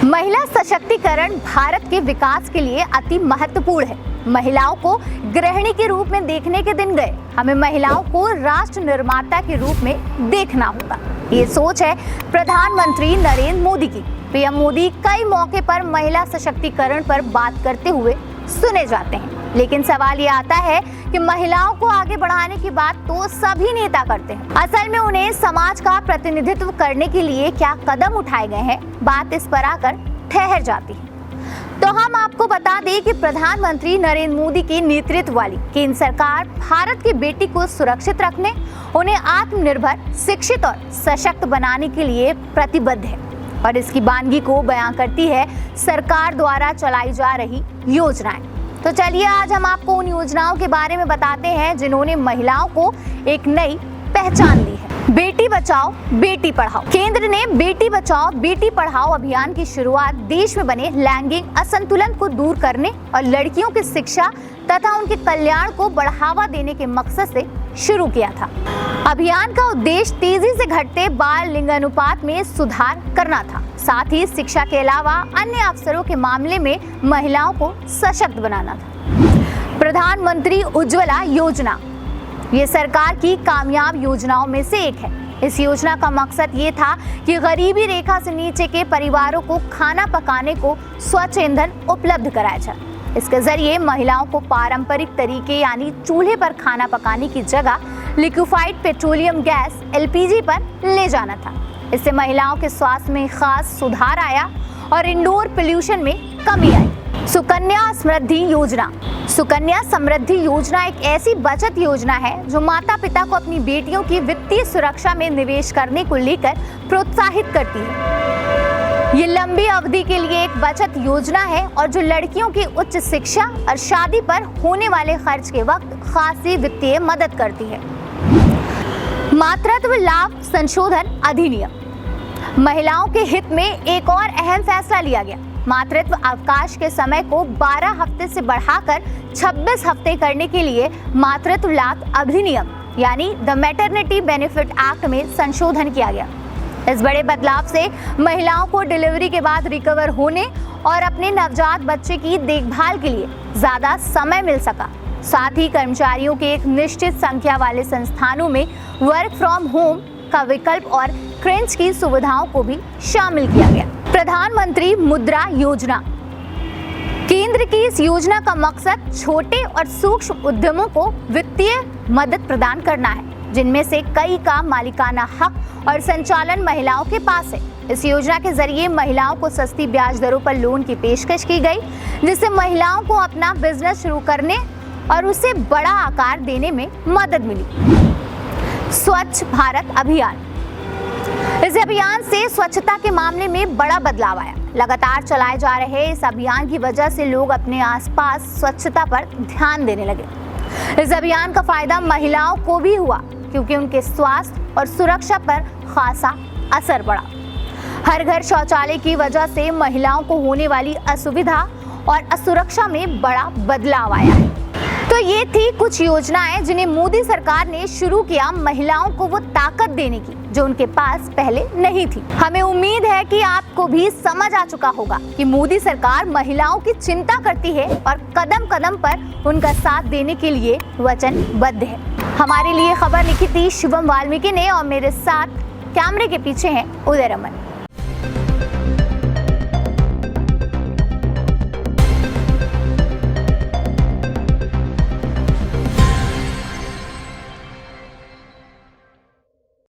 महिला सशक्तिकरण भारत के विकास के लिए अति महत्वपूर्ण है। महिलाओं को गृहिणी के रूप में देखने के दिन गए। हमें महिलाओं को राष्ट्र निर्माता के रूप में देखना होगा। ये सोच है प्रधानमंत्री नरेंद्र मोदी की। पीएम मोदी कई मौके पर महिला सशक्तिकरण पर बात करते हुए सुने जाते हैं, लेकिन सवाल ये आता है कि महिलाओं को आगे बढ़ाने की बात तो सभी नेता करते हैं। असल में उन्हें समाज का प्रतिनिधित्व करने के लिए क्या कदम उठाए गए हैं, बात इस पर आकर ठहर जाती है। तो हम आपको बता दें कि प्रधानमंत्री नरेंद्र मोदी के नेतृत्व वाली केंद्र सरकार भारत की बेटी को सुरक्षित रखने, उन्हें आत्मनिर्भर, शिक्षित और सशक्त बनाने के लिए प्रतिबद्ध है और इसकी बानगी को बयां करती है सरकार द्वारा चलाई जा रही योजनाएं। तो चलिए आज हम आपको उन योजनाओं के बारे में बताते हैं जिन्होंने महिलाओं को एक नई पहचान दी है। बेटी बचाओ बेटी पढ़ाओ। केंद्र ने बेटी बचाओ बेटी पढ़ाओ अभियान की शुरुआत देश में बने लैंगिक असंतुलन को दूर करने और लड़कियों की शिक्षा तथा उनके कल्याण को बढ़ावा देने के मकसद से शुरू किया था। अभियान का उद्देश्य तेजी से घटते बाल लिंगानुपात में सुधार करना था, साथ ही शिक्षा के अलावा अन्य अवसरों के मामले में महिलाओं को सशक्त बनाना था। प्रधानमंत्री उज्ज्वला योजना ये सरकार की कामयाब योजनाओं में से एक है। इस योजना का मकसद ये था कि गरीबी रेखा से नीचे के परिवारों को खाना पकाने को स्वच्छ ईंधन उपलब्ध कराया जाए। इसके जरिए महिलाओं को पारंपरिक तरीके यानी चूल्हे पर खाना पकाने की जगह लिक्विफाइड पेट्रोलियम गैस LPG पर ले जाना था। इससे महिलाओं के स्वास्थ्य में खास सुधार आया और इंडोर पोल्यूशन में कमी आई। सुकन्या समृद्धि योजना। सुकन्या समृद्धि योजना एक ऐसी बचत योजना है जो माता पिता को अपनी बेटियों की वित्तीय सुरक्षा में निवेश करने को लेकर प्रोत्साहित करती है। ये लंबी अवधि के लिए एक बचत योजना है और जो लड़कियों की उच्च शिक्षा और शादी पर होने वाले खर्च के वक्त खासी वित्तीय मदद करती है। मातृत्व लाभ संशोधन अधिनियम। महिलाओं के हित में एक और अहम फैसला लिया गया। मातृत्व अवकाश के समय को 12 हफ्ते से बढ़ाकर 26 हफ्ते करने के लिए मातृत्व लाभ अधिनियम यानी द मैटरनिटी बेनिफिट एक्ट में संशोधन किया गया। इस बड़े बदलाव से महिलाओं को डिलीवरी के बाद रिकवर होने और अपने नवजात बच्चे की देखभाल के लिए ज्यादा समय मिल सका। साथ ही कर्मचारियों के एक निश्चित संख्या वाले संस्थानों में वर्क फ्रॉम होम का विकल्प और क्रेंच की सुविधाओं को भी शामिल किया गया। प्रधानमंत्री मुद्रा योजना। केंद्र की इस योजना का मकसद छोटे और सूक्ष्म उद्यमों को वित्तीय मदद प्रदान करना है, जिनमें से कई का मालिकाना हक और संचालन महिलाओं के पास है। इस योजना के जरिए महिलाओं को सस्ती ब्याज दरों पर लोन की पेशकश की गई, जिससे महिलाओं को अपना बिजनेस शुरू करने और उसे बड़ा आकार देने में मदद मिली। स्वच्छ भारत अभियान। इस अभियान से स्वच्छता के मामले में बड़ा बदलाव आया। लगातार चलाए जा रहे इस अभियान की वजह से लोग अपने आसपास स्वच्छता पर ध्यान देने लगे। इस अभियान का फायदा महिलाओं को भी हुआ क्योंकि उनके स्वास्थ्य और सुरक्षा पर खासा असर पड़ा। हर घर शौचालय की वजह से महिलाओं को होने वाली असुविधा और असुरक्षा में बड़ा बदलाव आया है। तो ये थी कुछ योजनाएं जिन्हें मोदी सरकार ने शुरू किया महिलाओं को वो ताकत देने की जो उनके पास पहले नहीं थी। हमें उम्मीद है कि आपको भी समझ आ चुका होगा कि मोदी सरकार महिलाओं की चिंता करती है और कदम कदम पर उनका साथ देने के लिए वचनबद्ध है। हमारे लिए खबर लिखी थी शुभम वाल्मीकि ने और मेरे साथ कैमरे के पीछे हैं उदय रमन।